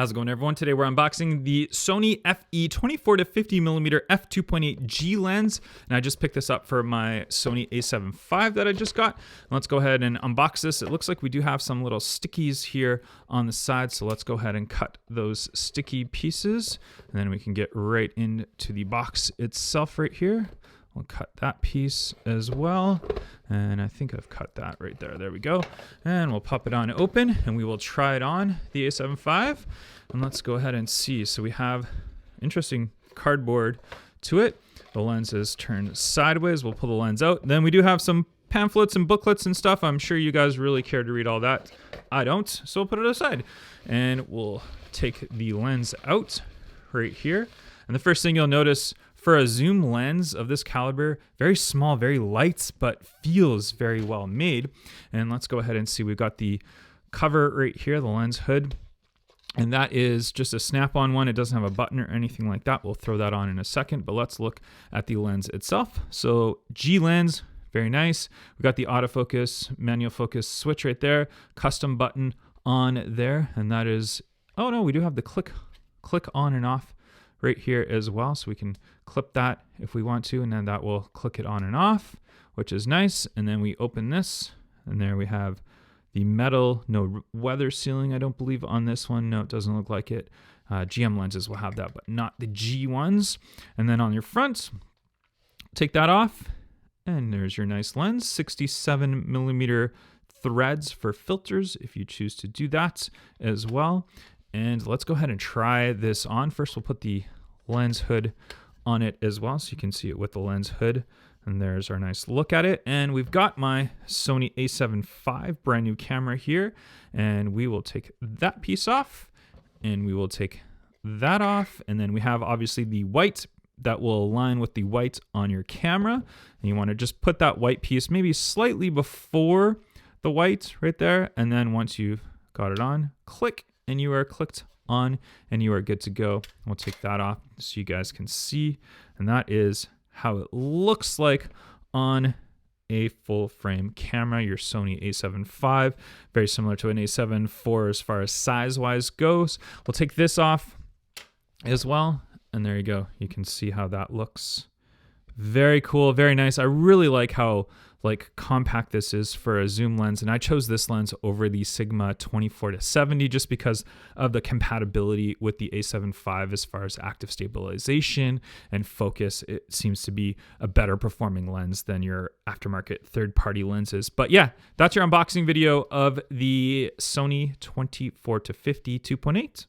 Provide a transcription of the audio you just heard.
How's it going, everyone? Today we're unboxing the Sony 24-50mm F2.8 G lens, and I just picked this up for my Sony a7 IV that I just got. Let's go ahead and unbox this. It looks like we do have some little stickies here on the side, so let's go ahead and cut those sticky pieces, and then we can get right into the box itself right here. We'll cut that piece as well, and I think I've cut that right there. There we go. And we'll pop it on open, and we will try it on the a7 IV. And let's go ahead and see. So we have interesting cardboard to it. The lens is turned sideways. We'll pull the lens out. Then we do have some pamphlets and booklets and stuff. I'm sure you guys really care to read all that. I don't, so we'll put it aside. And we'll take the lens out right here. And the first thing you'll notice, for a zoom lens of this caliber, very small, very light, but feels very well made. And let's go ahead and see. We've got the cover right here, the lens hood. And that is just a snap-on one. It doesn't have a button or anything like that. We'll throw that on in a second, but let's look at the lens itself. So G lens, very nice. We've got the autofocus, manual focus switch right there, custom button on there. And that is, oh no, we do have the click on and off right here as well, so we can clip that if we want to, and then that will click it on and off, which is nice. And then we open this, and there we have the metal, no weather sealing, I don't believe, on this one. No, it doesn't look like it. GM lenses will have that, but not the G ones. And then on your front, take that off, and there's your nice lens, 67mm threads for filters if you choose to do that as well. And let's go ahead and try this on. First, we'll put the lens hood on it as well, so you can see it with the lens hood. And there's our nice look at it. And we've got my Sony a7 IV brand new camera here. And we will take that piece off, and we will take that off. And then we have obviously the white that will align with the white on your camera. And you want to just put that white piece maybe slightly before the white right there. And then once you've got it on, click, and you are clicked on, and you are good to go. We'll take that off so you guys can see, and that is how it looks like on a full frame camera, your Sony a7 IV, very similar to an a7 IV as far as size wise goes. We'll take this off as well, and there you go. You can see how that looks. Very cool, very nice. I really like how compact this is for a zoom lens, and I chose this lens over the Sigma 24-70 just because of the compatibility with the a7 IV as far as active stabilization and focus. It seems to be a better performing lens than your aftermarket third-party lenses. But yeah, that's your unboxing video of the Sony 24-50 2.8.